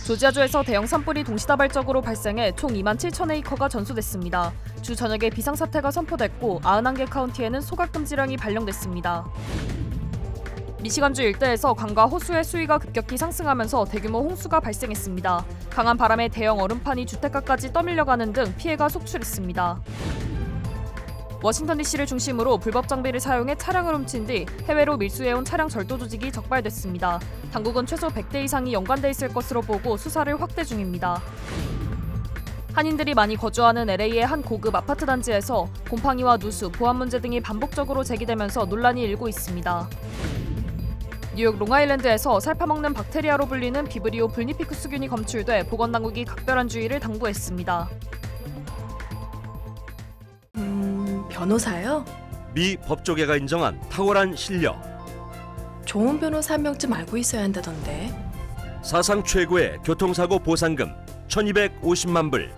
조지아주에서 대형 산불이 동시다발적으로 발생해 총 27,000에이커가 전소됐습니다. 주 저녁에 비상사태가 선포됐고 91개 카운티에는 소각금지령이 발령됐습니다. 미시간주 일대에서 강과 호수의 수위가 급격히 상승하면서 대규모 홍수가 발생했습니다. 강한 바람에 대형 얼음판이 주택가까지 떠밀려가는 등 피해가 속출했습니다. 워싱턴 DC를 중심으로 불법 장비를 사용해 차량을 훔친 뒤 해외로 밀수해온 차량 절도 조직이 적발됐습니다. 당국은 최소 100대 이상이 연관돼 있을 것으로 보고 수사를 확대 중입니다. 한인들이 많이 거주하는 LA의 한 고급 아파트 단지에서 곰팡이와 누수, 보안 문제 등이 반복적으로 제기되면서 논란이 일고 있습니다. 뉴욕 롱아일랜드에서 살파먹는 박테리아로 불리는 비브리오 불니피쿠스균이 검출돼 보건당국이 각별한 주의를 당부했습니다. 변호사요? 미 법조계가 인정한 탁월한 실력. 좋은 변호사 한 명쯤 알고 있어야 한다던데. 사상 최고의 교통사고 보상금 1,250만 불.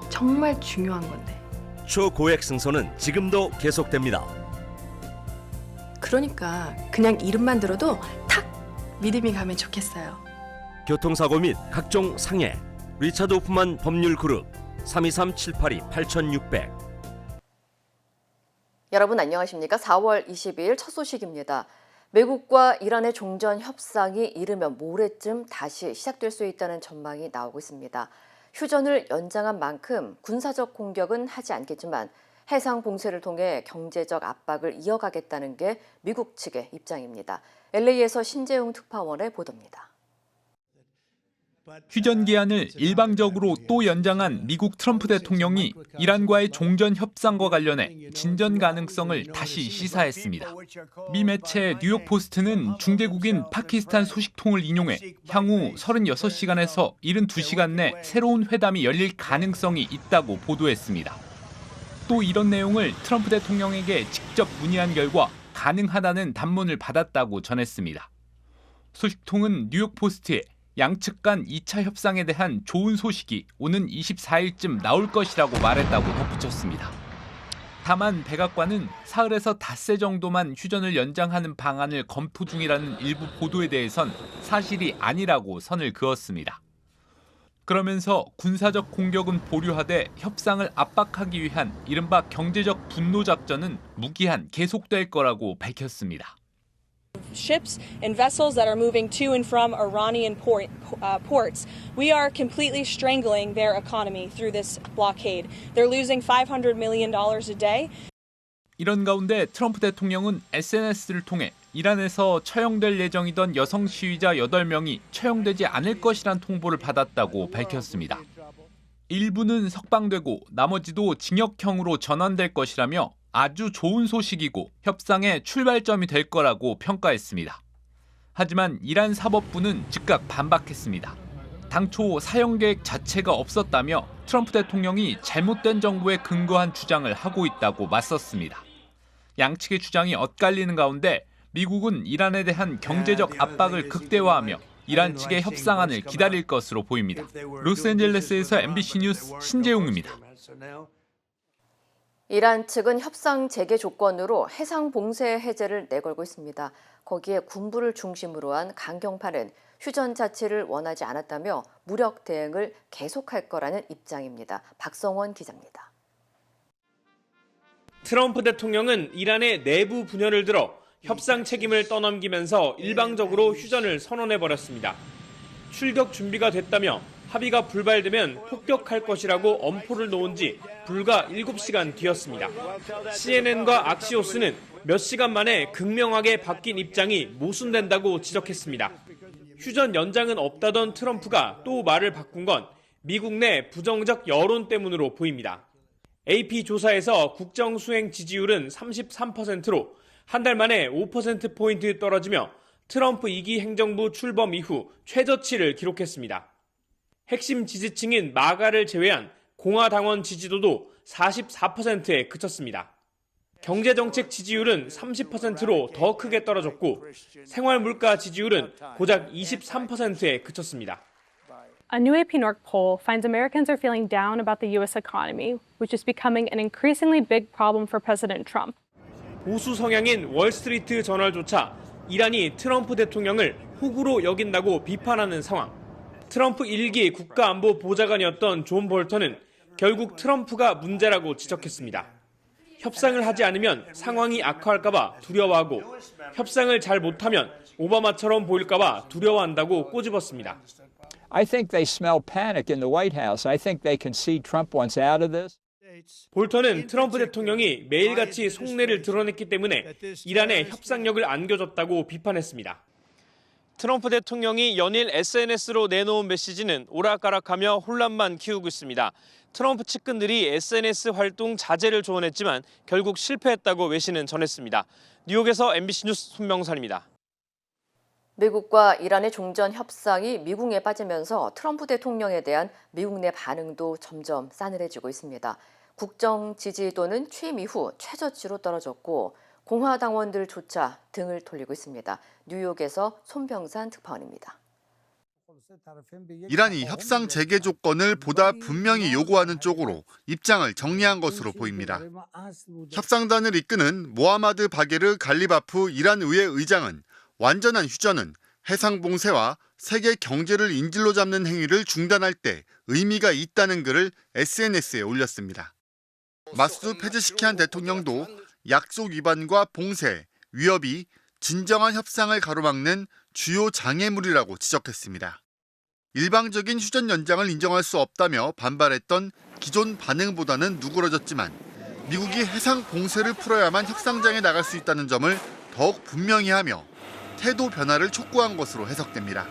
정말 중요한 건데. 초고액 승소는 지금도 계속됩니다. 그러니까 그냥 이름만 들어도 탁 믿음이 가면 좋겠어요. 교통사고 및 각종 상해. 리차드 호프만 법률그룹 323-782-8600. 여러분 안녕하십니까? 4월 22일 첫 소식입니다. 미국과 이란의 종전 협상이 이르면 모레쯤 다시 시작될 수 있다는 전망이 나오고 있습니다. 휴전을 연장한 만큼 군사적 공격은 하지 않겠지만 해상 봉쇄를 통해 경제적 압박을 이어가겠다는 게 미국 측의 입장입니다. LA에서 신재웅 특파원의 보도입니다. 휴전 기한을 일방적으로 또 연장한 미국 트럼프 대통령이 이란과의 종전 협상과 관련해 진전 가능성을 다시 시사했습니다. 미 매체 뉴욕 포스트는 중재국인 파키스탄 소식통을 인용해 향후 36시간에서 72시간 내 새로운 회담이 열릴 가능성이 있다고 보도했습니다. 또 이런 내용을 트럼프 대통령에게 직접 문의한 결과 가능하다는 답문을 받았다고 전했습니다. 소식통은 뉴욕 포스트에 양측 간 2차 협상에 대한 좋은 소식이 오는 24일쯤 나올 것이라고 말했다고 덧붙였습니다. 다만 백악관은 사흘에서 닷새 정도만 휴전을 연장하는 방안을 검토 중이라는 일부 보도에 대해선 사실이 아니라고 선을 그었습니다. 그러면서 군사적 공격은 보류하되 협상을 압박하기 위한 이른바 경제적 분노 작전은 무기한 계속될 거라고 밝혔습니다. Ships and vessels that are moving to and from Iranian ports, we are completely strangling their economy through this blockade. They're losing $500 million a day. 이런 가운데 트럼프 대통령은 SNS를 통해 이란에서 처형될 예정이던 여성 시위자 8명이 처형되지 않을 것이란 통보를 받았다고 밝혔습니다. 일부는 석방되고 나머지도 징역형으로 전환될 것이라며 아주 좋은 소식이고 협상의 출발점이 될 거라고 평가했습니다. 하지만 이란 사법부는 즉각 반박했습니다. 당초 사형 계획 자체가 없었다며 트럼프 대통령이 잘못된 정보에 근거한 주장을 하고 있다고 맞섰습니다. 양측의 주장이 엇갈리는 가운데 미국은 이란에 대한 경제적 압박을 극대화하며 이란 측의 협상안을 기다릴 것으로 보입니다. 로스앤젤레스에서 MBC 뉴스 신재웅입니다. 이란 측은 협상 재개 조건으로 해상 봉쇄 해제를 내걸고 있습니다. 거기에 군부를 중심으로 한 강경파는 휴전 자체를 원하지 않았다며 무력 대응을 계속할 거라는 입장입니다. 박성원 기자입니다. 트럼프 대통령은 이란의 내부 분열을 들어 협상 책임을 떠넘기면서 일방적으로 휴전을 선언해버렸습니다. 출격 준비가 됐다며 합의가 불발되면 폭격할 것이라고 엄포를 놓은 지 불과 7시간 뒤였습니다. CNN과 악시오스는 몇 시간 만에 극명하게 바뀐 입장이 모순된다고 지적했습니다. 휴전 연장은 없다던 트럼프가 또 말을 바꾼 건 미국 내 부정적 여론 때문으로 보입니다. AP 조사에서 국정 수행 지지율은 33%로 한 달 만에 5%포인트 떨어지며 트럼프 2기 행정부 출범 이후 최저치를 기록했습니다. 핵심 지지층인 마가를 제외한 공화당원 지지도도 44%에 그쳤습니다. 경제정책 지지율은 30%로 더 크게 떨어졌고 생활물가 지지율은 고작 23%에 그쳤습니다. A new AP NORC poll finds Americans are feeling down about the U.S. economy, which is becoming an increasingly big problem for President Trump. 보수 성향인 월스트리트 저널조차 이란이 트럼프 대통령을 호구로 여긴다고 비판하는 상황. 트럼프 1기 국가안보보좌관이었던 존 볼턴은 결국 트럼프가 문제라고 지적했습니다. 협상을 하지 않으면 상황이 악화할까봐 두려워하고 협상을 잘 못하면 오바마처럼 보일까봐 두려워한다고 꼬집었습니다. I think they smell panic in the White House. I think they can see Trump wants out of this. 볼턴은 트럼프 대통령이 매일같이 속내를 드러냈기 때문에 이란에 협상력을 안겨줬다고 비판했습니다. 트럼프 대통령이 연일 SNS로 내놓은 메시지는 오락가락하며 혼란만 키우고 있습니다. 트럼프 측근들이 SNS 활동 자제를 조언했지만 결국 실패했다고 외신은 전했습니다. 뉴욕에서 MBC 뉴스 손명선입니다. 미국과 이란의 종전 협상이 미궁에 빠지면서 트럼프 대통령에 대한 미국 내 반응도 점점 싸늘해지고 있습니다. 국정 지지도는 취임 이후 최저치로 떨어졌고 공화당원들조차 등을 돌리고 있습니다. 뉴욕에서 손병산 특파원입니다. 이란이 협상 재개 조건을 보다 분명히 요구하는 쪽으로 입장을 정리한 것으로 보입니다. 협상단을 이끄는 모하마드 바게르 갈리바프 이란 의회 의장은 완전한 휴전은 해상 봉쇄와 세계 경제를 인질로 잡는 행위를 중단할 때 의미가 있다는 글을 SNS에 올렸습니다. 마수드 페제시키안 대통령도 약속 위반과 봉쇄, 위협이 진정한 협상을 가로막는 주요 장애물이라고 지적했습니다. 일방적인 휴전 연장을 인정할 수 없다며 반발했던 기존 반응보다는 누그러졌지만 미국이 해상 봉쇄를 풀어야만 협상장에 나갈 수 있다는 점을 더욱 분명히 하며 태도 변화를 촉구한 것으로 해석됩니다.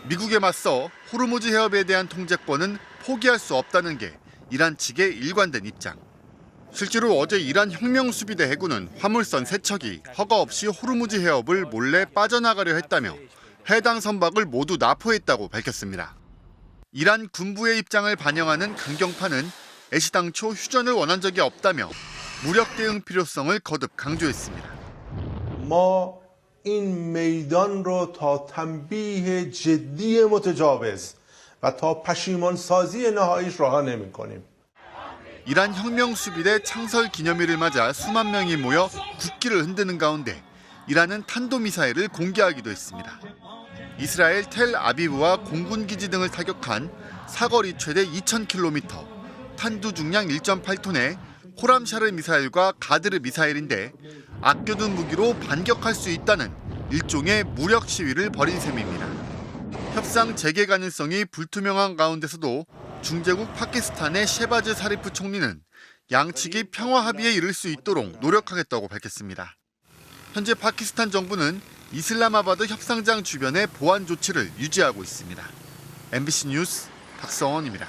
미국에 맞서 호르무즈 해협에 대한 통제권은 포기할 수 없다는 게 이란 측의 일관된 입장. 실제로 어제 이란 혁명수비대 해군은 화물선 3척이 허가 없이 호르무즈 해협을 몰래 빠져나가려 했다며 해당 선박을 모두 납포했다고 밝혔습니다. 이란 군부의 입장을 반영하는 강경파는 애시당초 휴전을 원한 적이 없다며 무력 대응 필요성을 거듭 강조했습니다. این میدان رو تا تنبیه جدی متجاوز و تا پشیمان سازی نهاییش رها نمی‌کنیم. 이란 혁명수비대 창설 기념일을 맞아 수만 명이 모여 국기를 흔드는 가운데 이란은 탄도미사일을 공개하기도 했습니다. 이스라엘 텔아비브와 공군기지 등을 타격한 사거리 최대 2,000km, 탄두 중량 1.8톤의 호람샤르 미사일과 가드르 미사일인데 아껴둔 무기로 반격할 수 있다는 일종의 무력 시위를 벌인 셈입니다. 협상 재개 가능성이 불투명한 가운데서도 중재국 파키스탄의 셰바즈 사리프 총리는 양측이 평화 합의에 이를 수 있도록 노력하겠다고 밝혔습니다. 현재 파키스탄 정부는 이슬라마바드 협상장 주변의 보안 조치를 유지하고 있습니다. MBC 뉴스 박성원입니다.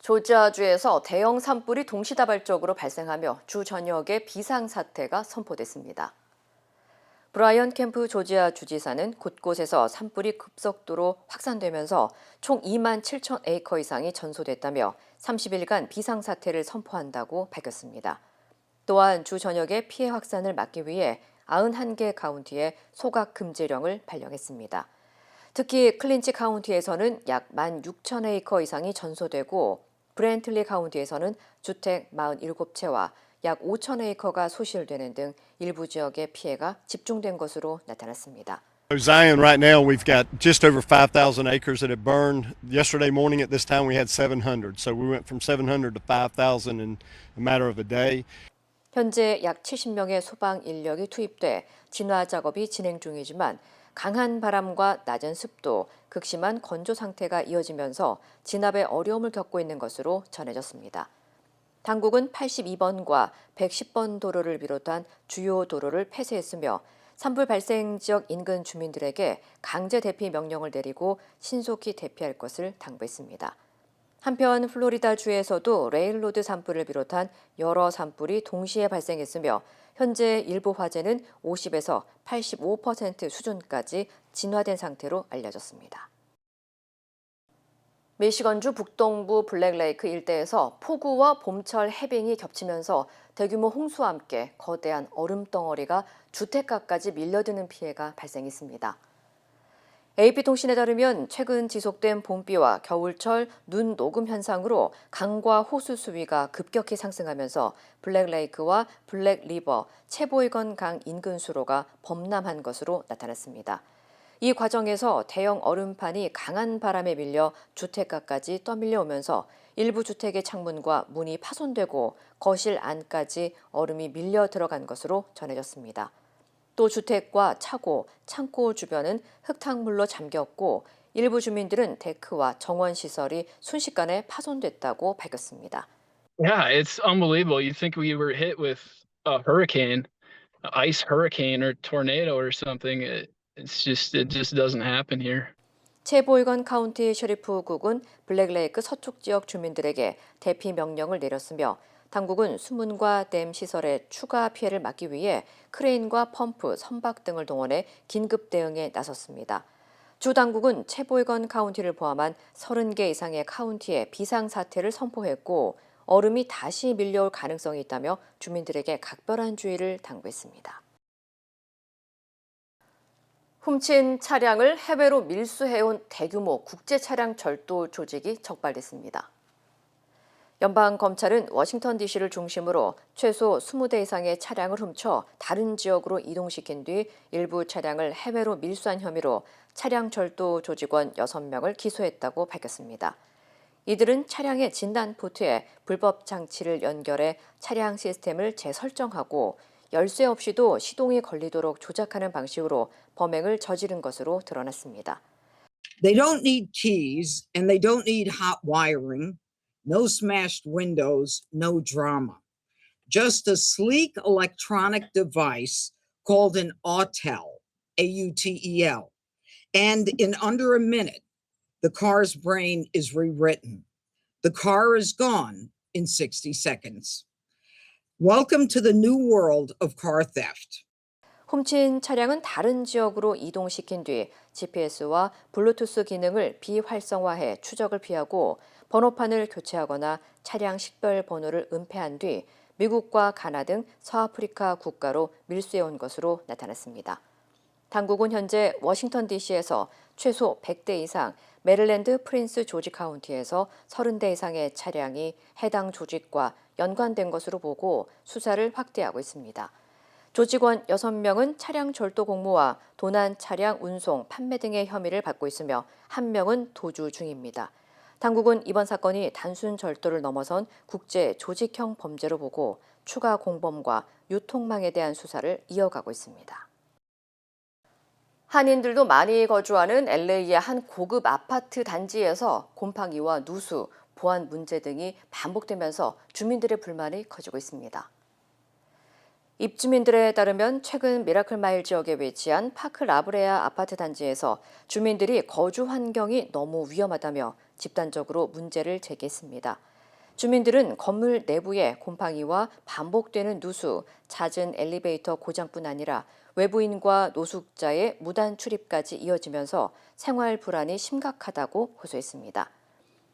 조지아주에서 대형 산불이 동시다발적으로 발생하며 주 전역에 비상사태가 선포됐습니다. 브라이언 캠프 조지아 주지사는 곳곳에서 산불이 급속도로 확산되면서 총 2만 7천 에이커 이상이 전소됐다며 30일간 비상사태를 선포한다고 밝혔습니다. 또한 주 전역의 피해 확산을 막기 위해 91개 카운티에 소각 금지령을 발령했습니다. 특히 클린치 카운티에서는 약 16,000에이커 이상이 전소되고 브렌틀리 카운티에서는 주택 47채와 약 5,000에이커가 소실되는 등 일부 지역의 피해가 집중된 것으로 나타났습니다. Zion, right now we've got just over 5,000 acres that have burned. Yesterday morning at this time we had 700. So we went from 700 to 5,000 in a matter of a day. 현재 약 70명의 소방 인력이 투입돼 진화 작업이 진행 중이지만 강한 바람과 낮은 습도, 극심한 건조 상태가 이어지면서 진압에 어려움을 겪고 있는 것으로 전해졌습니다. 당국은 82번과 110번 도로를 비롯한 주요 도로를 폐쇄했으며 산불 발생 지역 인근 주민들에게 강제 대피 명령을 내리고 신속히 대피할 것을 당부했습니다. 한편 플로리다주에서도 레일로드 산불을 비롯한 여러 산불이 동시에 발생했으며 현재 일부 화재는 50에서 85% 수준까지 진화된 상태로 알려졌습니다. 미시건주 북동부 블랙레이크 일대에서 폭우와 봄철 해빙이 겹치면서 대규모 홍수와 함께 거대한 얼음 덩어리가 주택가까지 밀려드는 피해가 발생했습니다. AP통신에 따르면 최근 지속된 봄비와 겨울철 눈 녹음 현상으로 강과 호수 수위가 급격히 상승하면서 블랙레이크와 블랙리버, 체보이건 강 인근 수로가 범람한 것으로 나타났습니다. 이 과정에서 대형 얼음판이 강한 바람에 밀려 주택가까지 떠밀려 오면서 일부 주택의 창문과 문이 파손되고 거실 안까지 얼음이 밀려 들어간 것으로 전해졌습니다. 또 주택과 차고, 창고 주변은 흙탕물로 잠겼고 일부 주민들은 데크와 정원 시설이 순식간에 파손됐다고 밝혔습니다. Yeah, it's unbelievable. You'd think we were hit with a hurricane, an ice hurricane or tornado or something. It just doesn't happen here. 체보이건 카운티 셔리프국은 블랙레이크 서쪽 지역 주민들에게 대피 명령을 내렸으며 당국은 수문과 댐 시설의 추가 피해를 막기 위해 크레인과 펌프, 선박 등을 동원해 긴급 대응에 나섰습니다. 주 당국은 체보이건 카운티를 포함한 30개 이상의 카운티에 비상사태를 선포했고 얼음이 다시 밀려올 가능성이 있다며 주민들에게 각별한 주의를 당부했습니다. 훔친 차량을 해외로 밀수해온 대규모 국제 차량 절도 조직이 적발됐습니다. 연방검찰은 워싱턴 DC를 중심으로 최소 20대 이상의 차량을 훔쳐 다른 지역으로 이동시킨 뒤 일부 차량을 해외로 밀수한 혐의로 차량 절도 조직원 6명을 기소했다고 밝혔습니다. 이들은 차량의 진단 포트에 불법 장치를 연결해 차량 시스템을 재설정하고 열쇠 없이도 시동이 걸리도록 조작하는 방식으로 범행을 저지른 것으로 드러났습니다. They don't need keys and they don't need hot wiring. No smashed windows, no drama. Just a sleek electronic device called an AUTEL, A-U-T-E-L. And in under a minute, the car's brain is rewritten. The car is gone in 60 seconds. Welcome to the new world of car theft. 훔친 차량은 다른 지역으로 이동시킨 뒤 GPS와 블루투스 기능을 비활성화해 추적을 피하고 번호판을 교체하거나 차량 식별 번호를 은폐한 뒤 미국과 가나 등 서아프리카 국가로 밀수해온 것으로 나타났습니다. 당국은 현재 워싱턴 DC에서 최소 100대 이상, 메릴랜드 프린스 조지 카운티에서 30대 이상의 차량이 해당 조직과 연관된 것으로 보고 수사를 확대하고 있습니다. 조직원 6명은 차량 절도 공모와 도난 차량 운송, 판매 등의 혐의를 받고 있으며 1명은 도주 중입니다. 당국은 이번 사건이 단순 절도를 넘어선 국제 조직형 범죄로 보고 추가 공범과 유통망에 대한 수사를 이어가고 있습니다. 한인들도 많이 거주하는 LA의 한 고급 아파트 단지에서 곰팡이와 누수, 보안 문제 등이 반복되면서 주민들의 불만이 커지고 있습니다. 입주민들에 따르면 최근 미라클 마일 지역에 위치한 파크 라브레아 아파트 단지에서 주민들이 거주 환경이 너무 위험하다며 집단적으로 문제를 제기했습니다. 주민들은 건물 내부에 곰팡이와 반복되는 누수, 잦은 엘리베이터 고장뿐 아니라 외부인과 노숙자의 무단 출입까지 이어지면서 생활 불안이 심각하다고 호소했습니다.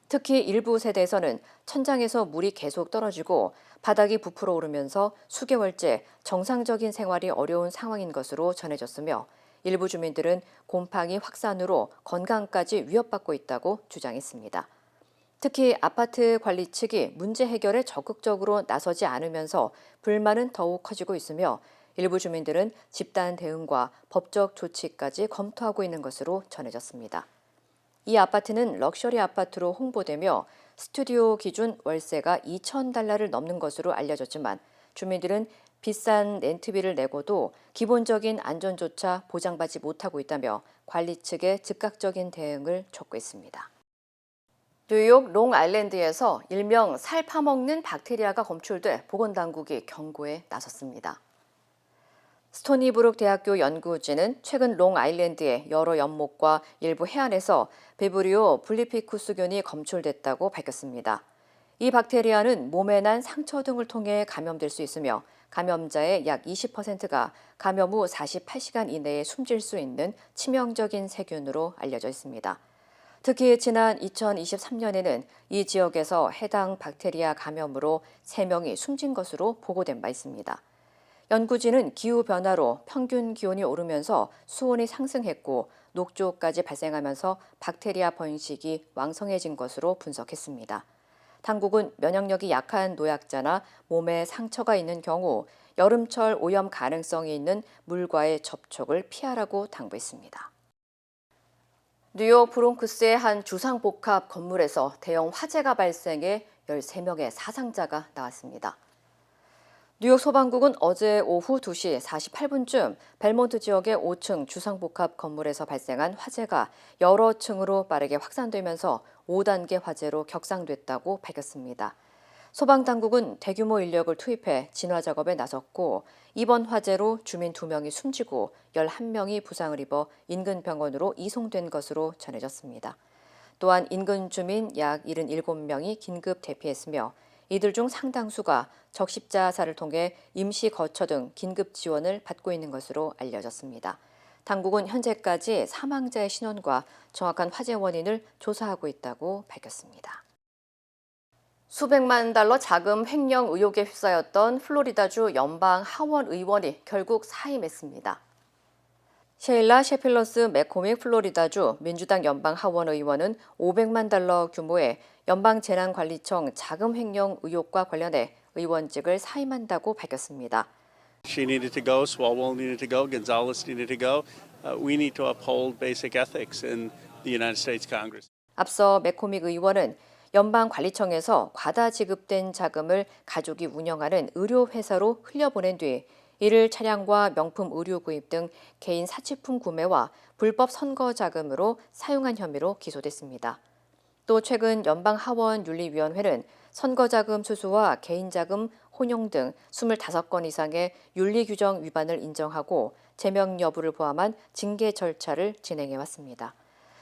특히 일부 세대에서는 천장에서 물이 계속 떨어지고 바닥이 부풀어 오르면서 수개월째 정상적인 생활이 어려운 상황인 것으로 전해졌으며 일부 주민들은 곰팡이 확산으로 건강까지 위협받고 있다고 주장했습니다. 특히 아파트 관리 측이 문제 해결에 적극적으로 나서지 않으면서 불만은 더욱 커지고 있으며 일부 주민들은 집단 대응과 법적 조치까지 검토하고 있는 것으로 전해졌습니다. 이 아파트는 럭셔리 아파트로 홍보되며 스튜디오 기준 월세가 $2,000를 넘는 것으로 알려졌지만 주민들은 비싼 렌트비를 내고도 기본적인 안전조차 보장받지 못하고 있다며 관리 측의 즉각적인 대응을 촉구했습니다. 뉴욕 롱아일랜드에서 일명 살 파먹는 박테리아가 검출돼 보건당국이 경고에 나섰습니다. 스토니브룩 대학교 연구진은 최근 롱아일랜드의 여러 연못과 일부 해안에서 베브리오 블리피쿠스균이 검출됐다고 밝혔습니다. 이 박테리아는 몸에 난 상처 등을 통해 감염될 수 있으며 감염자의 약 20%가 감염 후 48시간 이내에 숨질 수 있는 치명적인 세균으로 알려져 있습니다. 특히 지난 2023년에는 이 지역에서 해당 박테리아 감염으로 3명이 숨진 것으로 보고된 바 있습니다. 연구진은 기후변화로 평균 기온이 오르면서 수온이 상승했고 녹조까지 발생하면서 박테리아 번식이 왕성해진 것으로 분석했습니다. 당국은 면역력이 약한 노약자나 몸에 상처가 있는 경우 여름철 오염 가능성이 있는 물과의 접촉을 피하라고 당부했습니다. 뉴욕 브롱크스의 한 주상복합 건물에서 대형 화재가 발생해 13명의 사상자가 나왔습니다. 뉴욕 소방국은 어제 오후 2시 48분쯤 벨몬트 지역의 5층 주상복합 건물에서 발생한 화재가 여러 층으로 빠르게 확산되면서 5단계 화재로 격상됐다고 밝혔습니다. 소방당국은 대규모 인력을 투입해 진화 작업에 나섰고 이번 화재로 주민 2명이 숨지고 11명이 부상을 입어 인근 병원으로 이송된 것으로 전해졌습니다. 또한 인근 주민 약 77명이 긴급 대피했으며 이들 중 상당수가 적십자사를 통해 임시 거처 등 긴급 지원을 받고 있는 것으로 알려졌습니다. 당국은 현재까지 사망자의 신원과 정확한 화재 원인을 조사하고 있다고 밝혔습니다. 수백만 달러 자금 횡령 의혹에 휩싸였던 플로리다주 연방 하원 의원이 결국 사임했습니다. 셰일라 셰필러스 매코믹 플로리다주 민주당 연방 하원 의원은 500만 달러 규모의 연방재난관리청 자금 횡령 의혹과 관련해 의원직을 사임한다고 밝혔습니다. She needed to go, Swalwell needed to go, Gonzalez needed to go. We need to uphold basic ethics in the United States Congress. 앞서 매코믹 의원은 연방관리청에서 과다 지급된 자금을 가족이 운영하는 의료회사로 흘려보낸 뒤 이를 차량과 명품 의류 구입 등 개인 사치품 구매와 불법 선거 자금으로 사용한 혐의로 기소됐습니다. 또 최근 연방하원윤리위원회는 선거자금 수수와 개인자금 혼용 등 25건 이상의 윤리규정 위반을 인정하고 제명 여부를 포함한 징계 절차를 진행해왔습니다.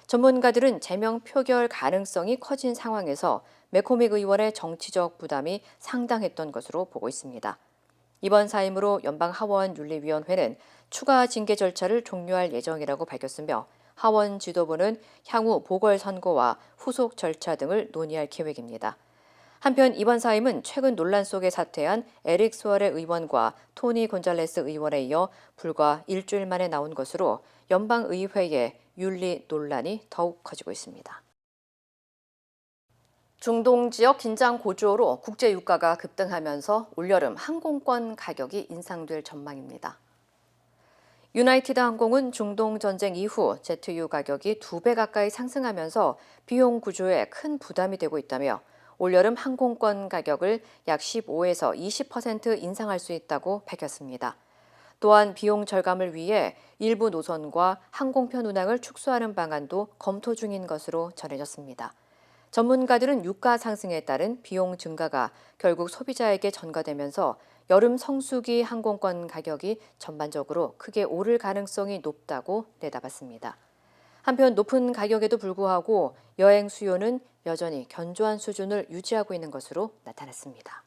전문가들은 제명 표결 가능성이 커진 상황에서 매코믹 의원의 정치적 부담이 상당했던 것으로 보고 있습니다. 이번 사임으로 연방하원윤리위원회는 추가 징계 절차를 종료할 예정이라고 밝혔으며 하원 지도부는 향후 보궐선거와 후속 절차 등을 논의할 계획입니다. 한편 이번 사임은 최근 논란 속에 사퇴한 에릭 수월의 의원과 토니 곤잘레스 의원에 이어 불과 일주일 만에 나온 것으로 연방의회의 윤리 논란이 더욱 커지고 있습니다. 중동 지역 긴장 고조로 국제 유가가 급등하면서 올여름 항공권 가격이 인상될 전망입니다. 유나이티드 항공은 중동 전쟁 이후 제트유 가격이 2배 가까이 상승하면서 비용 구조에 큰 부담이 되고 있다며 올여름 항공권 가격을 약 15에서 20% 인상할 수 있다고 밝혔습니다. 또한 비용 절감을 위해 일부 노선과 항공편 운항을 축소하는 방안도 검토 중인 것으로 전해졌습니다. 전문가들은 유가 상승에 따른 비용 증가가 결국 소비자에게 전가되면서 여름 성수기 항공권 가격이 전반적으로 크게 오를 가능성이 높다고 내다봤습니다. 한편 높은 가격에도 불구하고 여행 수요는 여전히 견조한 수준을 유지하고 있는 것으로 나타났습니다.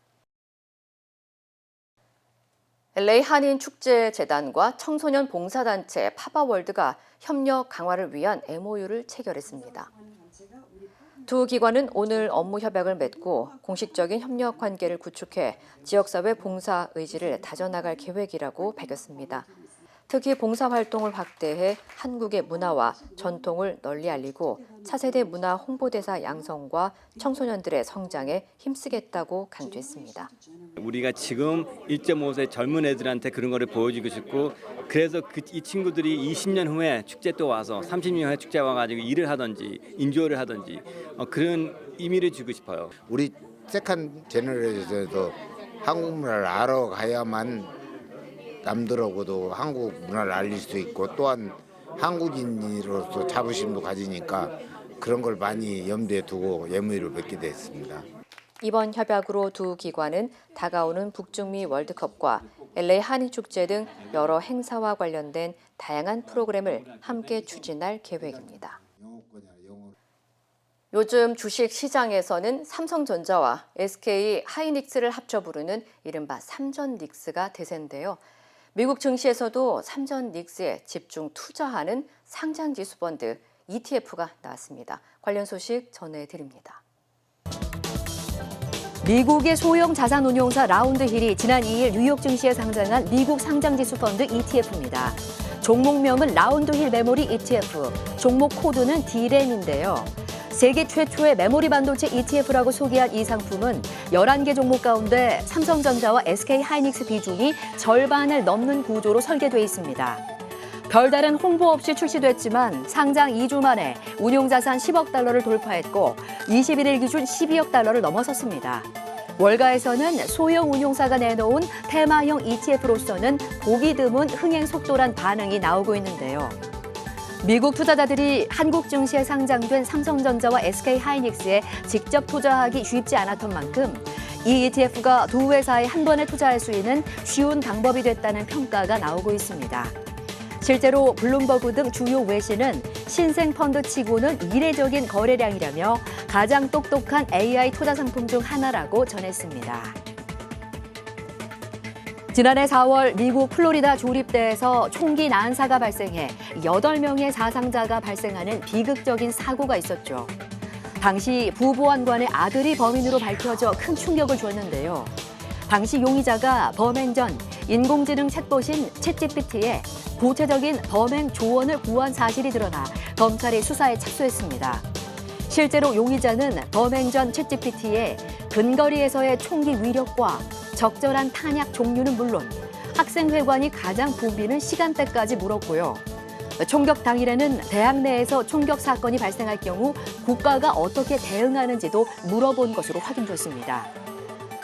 LA 한인축제재단과 청소년 봉사단체 파바월드가 협력 강화를 위한 MOU를 체결했습니다. 두 기관은 오늘 업무 협약을 맺고 공식적인 협력 관계를 구축해 지역사회 봉사 의지를 다져나갈 계획이라고 밝혔습니다. 특히 봉사활동을 확대해 한국의 문화와 전통을 널리 알리고 차세대 문화 홍보대사 양성과 청소년들의 성장에 힘쓰겠다고 강조했습니다. 우리가 지금 1.5세 젊은 애들한테 그런 거를 보여주고 싶고 그래서 이 친구들이 20년 후에 축제 또 와서 30년 후에 축제 와가지고 일을 하든지 인조를 하든지 그런 의미를 주고 싶어요. 우리 세컨 제너레이션에도 한국 문화를 알아가야만 남들하고도 한국 문화를 알릴 수 있고 또한 한국인으로서 자부심도 가지니까 그런 걸 많이 염두에 두고 MOU를 맺게 됐습니다. 이번 협약으로 두 기관은 다가오는 북중미 월드컵과 LA 한인축제 등 여러 행사와 관련된 다양한 프로그램을 함께 추진할 계획입니다. 요즘 주식 시장에서는 삼성전자와 SK 하이닉스를 합쳐 부르는 이른바 삼전 닉스가 대세인데요. 미국 증시에서도 삼전 닉스에 집중 투자하는 상장지수 펀드 ETF가 나왔습니다. 관련 소식 전해드립니다. 미국의 소형 자산운용사 라운드힐이 지난 2일 뉴욕 증시에 상장한 미국 상장지수 펀드 ETF입니다. 종목명은 라운드힐 메모리 ETF, 종목 코드는 D램인데요. 세계 최초의 메모리 반도체 ETF라고 소개한 이 상품은 11개 종목 가운데 삼성전자와 SK 하이닉스 비중이 절반을 넘는 구조로 설계돼 있습니다. 별다른 홍보 없이 출시됐지만 상장 2주 만에 운용자산 10억 달러를 돌파했고 21일 기준 12억 달러를 넘어섰습니다. 월가에서는 소형 운용사가 내놓은 테마형 ETF로서는 보기 드문 흥행 속도란 반응이 나오고 있는데요. 미국 투자자들이 한국 증시에 상장된 삼성전자와 SK하이닉스에 직접 투자하기 쉽지 않았던 만큼 이 ETF가 두 회사에 한 번에 투자할 수 있는 쉬운 방법이 됐다는 평가가 나오고 있습니다. 실제로 블룸버그 등 주요 외신은 신생 펀드치고는 이례적인 거래량이라며 가장 똑똑한 AI 투자 상품 중 하나라고 전했습니다. 지난해 4월 미국 플로리다 조립대에서 총기 난사가 발생해 8명의 사상자가 발생하는 비극적인 사고가 있었죠. 당시 부보안관의 아들이 범인으로 밝혀져 큰 충격을 주었는데요. 당시 용의자가 범행 전 인공지능 챗봇인 챗GPT에 구체적인 범행 조언을 구한 사실이 드러나 검찰이 수사에 착수했습니다. 실제로 용의자는 범행 전 챗GPT에 근거리에서의 총기 위력과 적절한 탄약 종류는 물론 학생회관이 가장 붐비는 시간대까지 물었고요. 총격 당일에는 대학 내에서 총격 사건이 발생할 경우 국가가 어떻게 대응하는지도 물어본 것으로 확인됐습니다.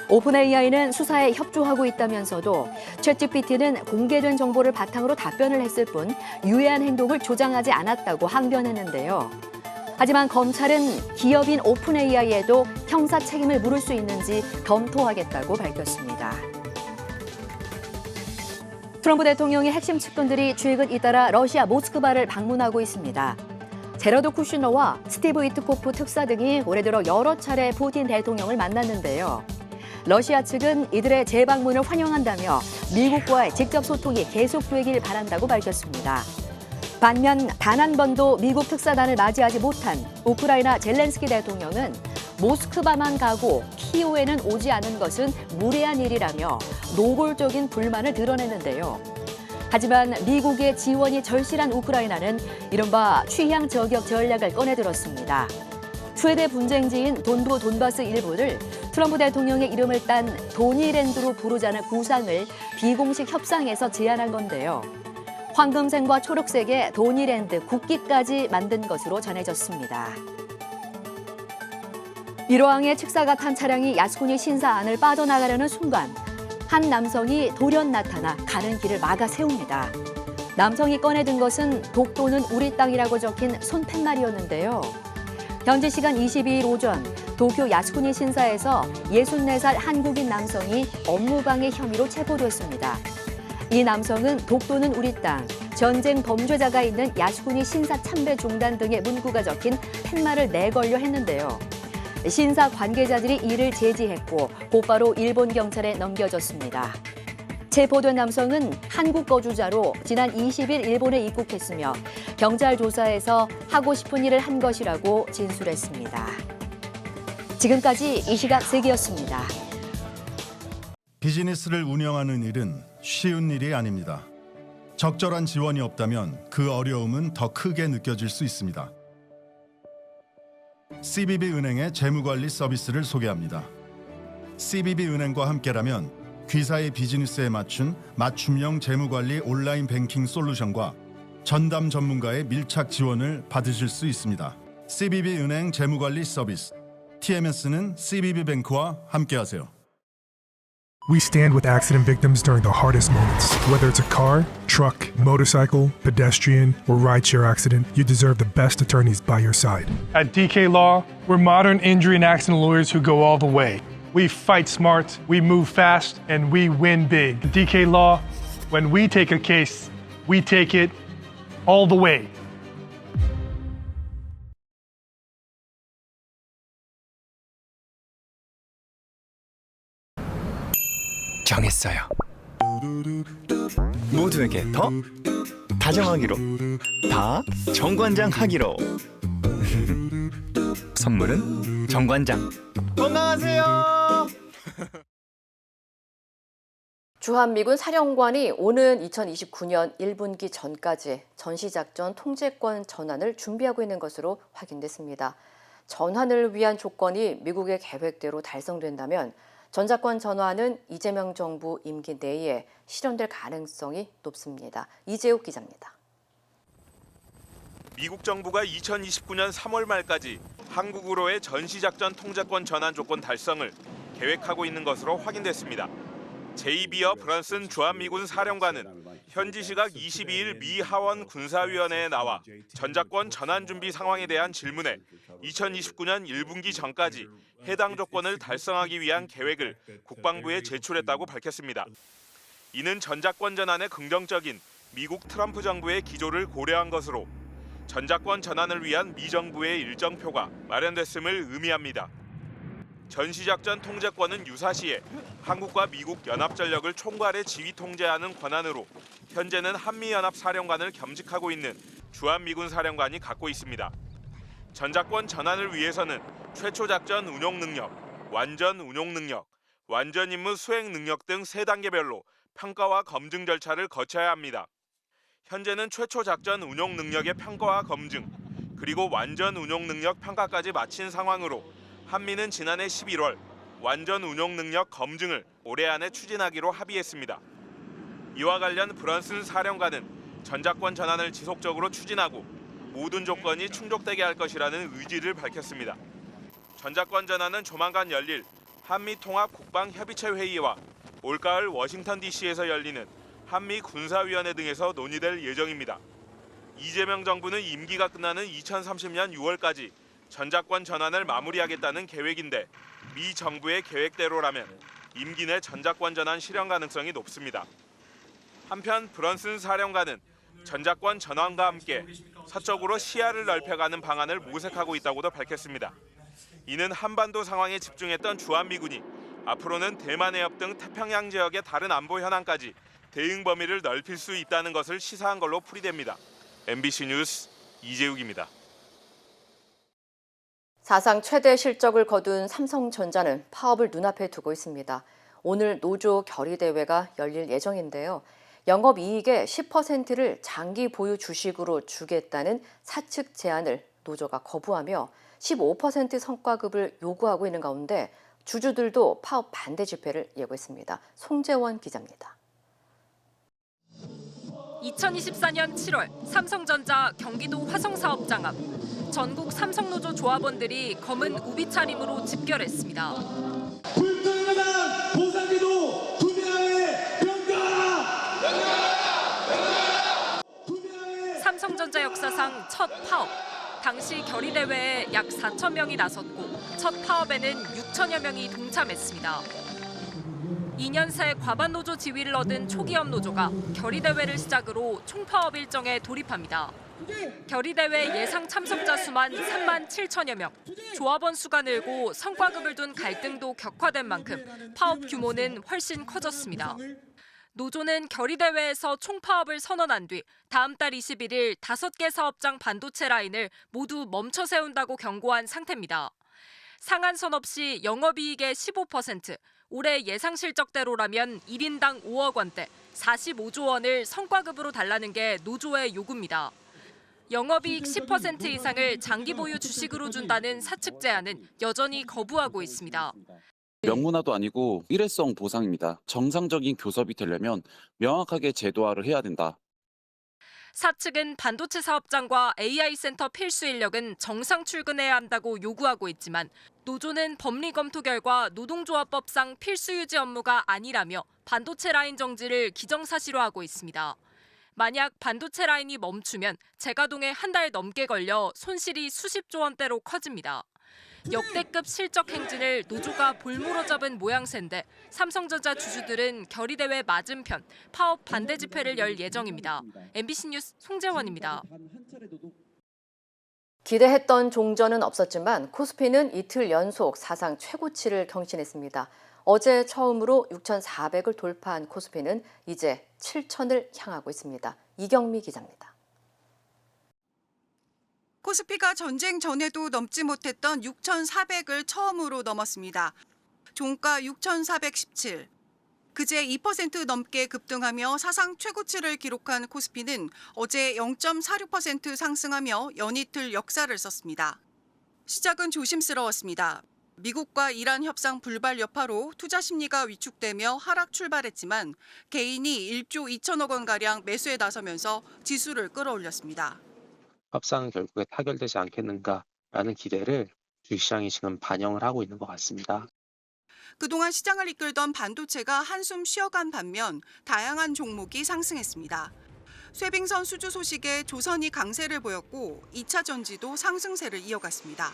오픈AI는 수사에 협조하고 있다면서도 챗GPT는 공개된 정보를 바탕으로 답변을 했을 뿐 유해한 행동을 조장하지 않았다고 항변했는데요. 하지만 검찰은 기업인 오픈AI에도 형사 책임을 물을 수 있는지 검토하겠다고 밝혔습니다. 트럼프 대통령의 핵심 측근들이 최근 잇따라 러시아 모스크바를 방문하고 있습니다. 제러드 쿠슈너와 스티브 위트코프 특사 등이 올해 들어 여러 차례 푸틴 대통령을 만났는데요. 러시아 측은 이들의 재방문을 환영한다며 미국과의 직접 소통이 계속되길 바란다고 밝혔습니다. 반면 단 한 번도 미국 특사단을 맞이하지 못한 우크라이나 젤렌스키 대통령은 모스크바만 가고 키이우에는 오지 않은 것은 무례한 일이라며 노골적인 불만을 드러냈는데요. 하지만 미국의 지원이 절실한 우크라이나는 이른바 취향 저격 전략을 꺼내들었습니다. 최대 분쟁지인 동부 돈바스 일부를 트럼프 대통령의 이름을 딴 도니랜드로 부르자는 구상을 비공식 협상에서 제안한 건데요. 황금색과 초록색의 도니랜드 국기까지 만든 것으로 전해졌습니다. 1호항의 측사가 탄 차량이 야스쿠니 신사 안을 빠져나가려는 순간 한 남성이 돌연 나타나 가는 길을 막아 세웁니다. 남성이 꺼내든 것은 독도는 우리 땅이라고 적힌 손팻말이었는데요. 현지 시간 22일 오전 도쿄 야스쿠니 신사에서 64살 한국인 남성이 업무방해 혐의로 체포됐습니다. 이 남성은 독도는 우리 땅, 전쟁 범죄자가 있는 야스쿠니 신사 참배 중단 등의 문구가 적힌 팻말을 내걸려 했는데요. 신사 관계자들이 이를 제지했고 곧바로 일본 경찰에 넘겨졌습니다. 체포된 남성은 한국 거주자로 지난 20일 일본에 입국했으며 경찰 조사에서 하고 싶은 일을 한 것이라고 진술했습니다. 지금까지 이 시각 세계였습니다. 비즈니스를 운영하는 일은 쉬운 일이 아닙니다. 적절한 지원이 없다면 그 어려움은 더 크게 느껴질 수 있습니다. CBB은행의 재무관리 서비스를 소개합니다. CBB은행과 함께라면 귀사의 비즈니스에 맞춘 맞춤형 재무관리 온라인 뱅킹 솔루션과 전담 전문가의 밀착 지원을 받으실 수 있습니다. CBB은행 재무관리 서비스, TMS는 CBB뱅크와 함께하세요. We stand with accident victims during the hardest moments. Whether it's a car, truck, motorcycle, pedestrian, or rideshare accident, you deserve the best attorneys by your side. At DK Law, we're modern injury and accident lawyers who go all the way. We fight smart, we move fast, and we win big. At DK Law, when we take a case, we take it all the way. 정했어요. 모두에게 더 다정하기로, 다 정관장하기로. 선물은 정관장. 건강하세요. 주한미군 사령관이 오는 2029년 1분기 전까지 전시작전 통제권 전환을 준비하고 있는 것으로 확인됐습니다. 전환을 위한 조건이 미국의 계획대로 달성된다면 전작권 전환은 이재명 정부 임기 내에 실현될 가능성이 높습니다. 이재욱 기자입니다. 미국 정부가 2029년 3월 말까지 한국으로의 전시작전 통제권 전환 조건 달성을 계획하고 있는 것으로 확인됐습니다. 제이비어 브런슨 주한미군 사령관은 현지 시각 22일 미 하원 군사위원회에 나와 전작권 전환 준비 상황에 대한 질문에 2029년 1분기 전까지 해당 조건을 달성하기 위한 계획을 국방부에 제출했다고 밝혔습니다. 이는 전작권 전환에 긍정적인 미국 트럼프 정부의 기조를 고려한 것으로 전작권 전환을 위한 미 정부의 일정표가 마련됐음을 의미합니다. 전시작전 통제권은 유사시에 한국과 미국 연합전력을 총괄해 지휘 통제하는 권한으로 현재는 한미연합사령관을 겸직하고 있는 주한미군 사령관이 갖고 있습니다. 전작권 전환을 위해서는 최초 작전 운용 능력, 완전 운용 능력, 완전 임무 수행 능력 등 3단계별로 평가와 검증 절차를 거쳐야 합니다. 현재는 최초 작전 운용 능력의 평가와 검증, 그리고 완전 운용 능력 평가까지 마친 상황으로 한미는 지난해 11월 완전 운용 능력 검증을 올해 안에 추진하기로 합의했습니다. 이와 관련 브런슨 사령관은 전작권 전환을 지속적으로 추진하고 모든 조건이 충족되게 할 것이라는 의지를 밝혔습니다. 전작권 전환은 조만간 열릴 한미 통합 국방 협의체 회의와 올가을 워싱턴 DC에서 열리는 한미 군사위원회 등에서 논의될 예정입니다. 이재명 정부는 임기가 끝나는 2030년 6월까지 전작권 전환을 마무리하겠다는 계획인데 미 정부의 계획대로라면 임기 내 전작권 전환 실현 가능성이 높습니다. 한편 브런슨 사령관은 전작권 전환과 함께 서쪽으로 시야를 넓혀가는 방안을 모색하고 있다고도 밝혔습니다. 이는 한반도 상황에 집중했던 주한미군이 앞으로는 대만 해협 등 태평양 지역의 다른 안보 현안까지 대응 범위를 넓힐 수 있다는 것을 시사한 걸로 풀이됩니다. MBC 뉴스 이재욱입니다. 사상 최대 실적을 거둔 삼성전자는 파업을 눈앞에 두고 있습니다. 오늘 노조 결의대회가 열릴 예정인데요. 영업이익의 10%를 장기 보유 주식으로 주겠다는 사측 제안을 노조가 거부하며 15% 성과급을 요구하고 있는 가운데 주주들도 파업 반대 집회를 예고했습니다. 송재원 기자입니다. 2024년 7월 삼성전자 경기도 화성사업장 앞 전국 삼성노조 조합원들이 검은 우비 차림으로 집결했습니다. 불투명한 보상제도 투명하게 평가! 삼성전자 역사상 첫 파업. 당시 결의대회에 약 4천 명이 나섰고 첫 파업에는 6천여 명이 동참했습니다. 2년 새 과반노조 지위를 얻은 초기업 노조가 결의대회를 시작으로 총파업 일정에 돌입합니다. 결의대회 예상 참석자 수만 3만 7천여 명, 조합원 수가 늘고 성과급을 둔 갈등도 격화된 만큼 파업 규모는 훨씬 커졌습니다. 노조는 결의대회에서 총파업을 선언한 뒤 다음 달 21일 5개 사업장 반도체 라인을 모두 멈춰 세운다고 경고한 상태입니다. 상한선 없이 영업이익의 15%, 올해 예상 실적대로라면 1인당 5억 원대, 45조 원을 성과급으로 달라는 게 노조의 요구입니다. 영업이익 10% 이상을 장기 보유 주식으로 준다는 사측 제안은 여전히 거부하고 있습니다. 명문화도 아니고 일회성 보상입니다. 정상적인 교섭이 되려면 명확하게 제도화를 해야 된다. 사측은 반도체 사업장과 AI 센터 필수 인력은 정상 출근해야 한다고 요구하고 있지만 노조는 법리 검토 결과 노동조합법상 필수 유지 업무가 아니라며 반도체 라인 정지를 기정사실화하고 있습니다. 만약 반도체 라인이 멈추면 재가동에 한 달 넘게 걸려 손실이 수십조 원대로 커집니다. 역대급 실적 행진을 노조가 볼모로 잡은 모양새인데 삼성전자 주주들은 결의대회 맞은편 파업 반대 집회를 열 예정입니다. MBC 뉴스 송재원입니다. 기대했던 종전은 없었지만 코스피는 이틀 연속 사상 최고치를 경신했습니다. 어제 처음으로 6,400을 돌파한 코스피는 이제 7,000을 향하고 있습니다. 이경미 기자입니다. 코스피가 전쟁 전에도 넘지 못했던 6,400을 처음으로 넘었습니다. 종가 6,417. 그제 2% 넘게 급등하며 사상 최고치를 기록한 코스피는 어제 0.46% 상승하며 연이틀 역사를 썼습니다. 시작은 조심스러웠습니다. 미국과 이란 협상 불발 여파로 투자 심리가 위축되며 하락 출발했지만 개인이 1조 2천억 원가량 매수에 나서면서 지수를 끌어올렸습니다. 협상은 결국에 타결되지 않겠는가라는 기대를 주식시장이 지금 반영을 하고 있는 것 같습니다. 그동안 시장을 이끌던 반도체가 한숨 쉬어간 반면 다양한 종목이 상승했습니다. 쇠빙선 수주 소식에 조선이 강세를 보였고 2차 전지도 상승세를 이어갔습니다.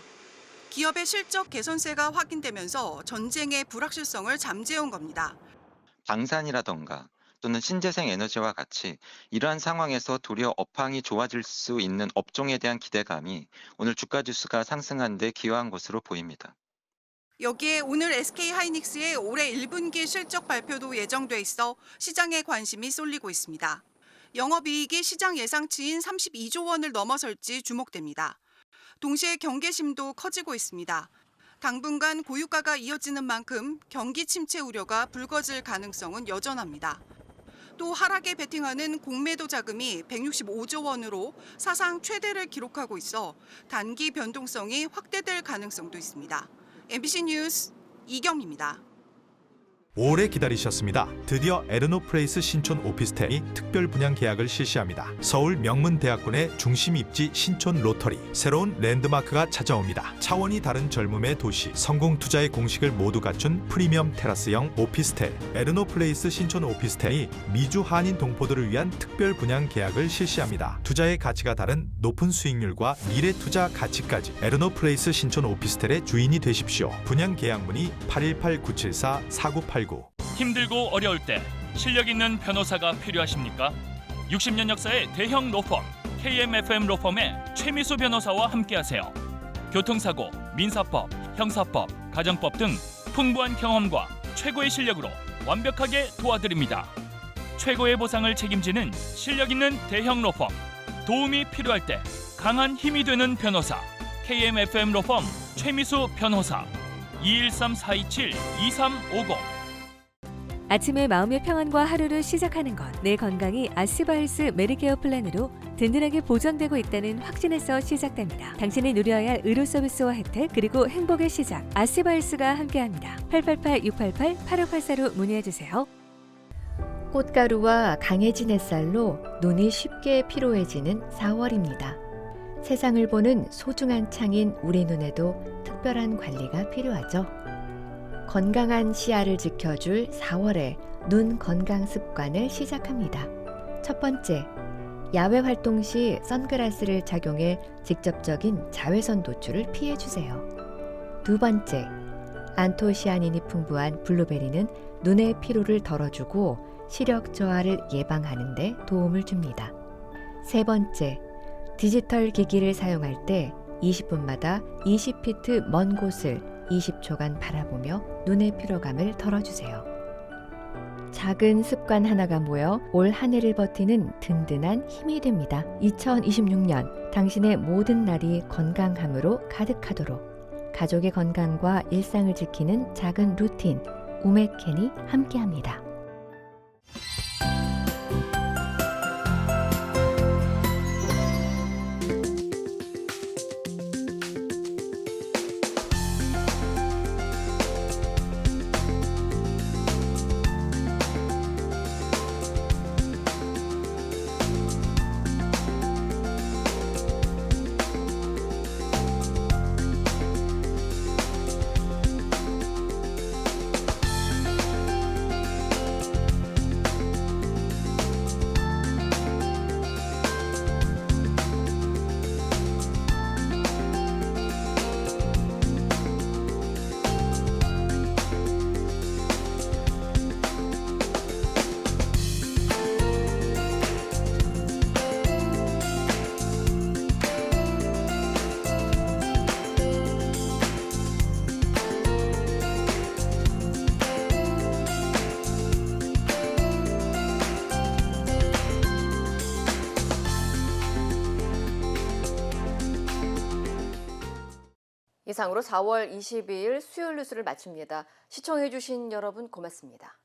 기업의 실적 개선세가 확인되면서 전쟁의 불확실성을 잠재운 겁니다. 방산이라던가 또는 신재생 에너지와 같이 이러한 상황에서 도리어 업황이 좋아질 수 있는 업종에 대한 기대감이 오늘 주가 지수가 상승한 데 기여한 것으로 보입니다. 여기에 오늘 SK하이닉스의 올해 1분기 실적 발표도 예정돼 있어 시장에 관심이 쏠리고 있습니다. 영업이익이 시장 예상치인 32조 원을 넘어설지 주목됩니다. 동시에 경계심도 커지고 있습니다. 당분간 고유가가 이어지는 만큼 경기 침체 우려가 불거질 가능성은 여전합니다. 또 하락에 베팅하는 공매도 자금이 165조 원으로 사상 최대를 기록하고 있어 단기 변동성이 확대될 가능성도 있습니다. MBC 뉴스 이경입니다. 오래 기다리셨습니다. 드디어 에르노플레이스 신촌 오피스텔이 특별 분양 계약을 실시합니다. 서울 명문대학군의 중심 입지 신촌 로터리, 새로운 랜드마크가 찾아옵니다. 차원이 다른 젊음의 도시, 성공 투자의 공식을 모두 갖춘 프리미엄 테라스형 오피스텔 에르노플레이스 신촌 오피스텔이 미주 한인 동포들을 위한 특별 분양 계약을 실시합니다. 투자의 가치가 다른 높은 수익률과 미래 투자 가치까지 에르노플레이스 신촌 오피스텔의 주인이 되십시오. 분양 계약 문의 818-974-4989. 힘들고 어려울 때 실력 있는 변호사가 필요하십니까? 60년 역사의 대형 로펌 KMFM 로펌의 최미수 변호사와 함께하세요. 교통사고, 민사법, 형사법, 가정법 등 풍부한 경험과 최고의 실력으로 완벽하게 도와드립니다. 최고의 보상을 책임지는 실력 있는 대형 로펌, 도움이 필요할 때 강한 힘이 되는 변호사 KMFM 로펌 최미수 변호사 213-427-2350. 아침에 마음의 평안과 하루를 시작하는 것. 내 건강이 아스바헬스 메디케어 플랜으로 든든하게 보장되고 있다는 확신에서 시작됩니다. 당신이 누려야 할 의료 서비스와 혜택 그리고 행복의 시작. 아스바헬스가 함께합니다. 888-688-8584로 문의해주세요. 꽃가루와 강해진 햇살로 눈이 쉽게 피로해지는 4월입니다. 세상을 보는 소중한 창인 우리 눈에도 특별한 관리가 필요하죠. 건강한 시야를 지켜줄 4월의 눈 건강 습관을 시작합니다. 첫 번째, 야외 활동 시 선글라스를 착용해 직접적인 자외선 노출을 피해주세요. 두 번째, 안토시아닌이 풍부한 블루베리는 눈의 피로를 덜어주고 시력 저하를 예방하는 데 도움을 줍니다. 세 번째, 디지털 기기를 사용할 때 20분마다 20피트 먼 곳을 20초간 바라보며 눈의 피로감을 덜어주세요. 작은 습관 하나가 모여 올 한 해를 버티는 든든한 힘이 됩니다. 2026년 당신의 모든 날이 건강함으로 가득하도록 가족의 건강과 일상을 지키는 작은 루틴 우메켄이 함께합니다. 이상으로 4월 22일 수요일 뉴스를 마칩니다. 시청해주신 여러분 고맙습니다.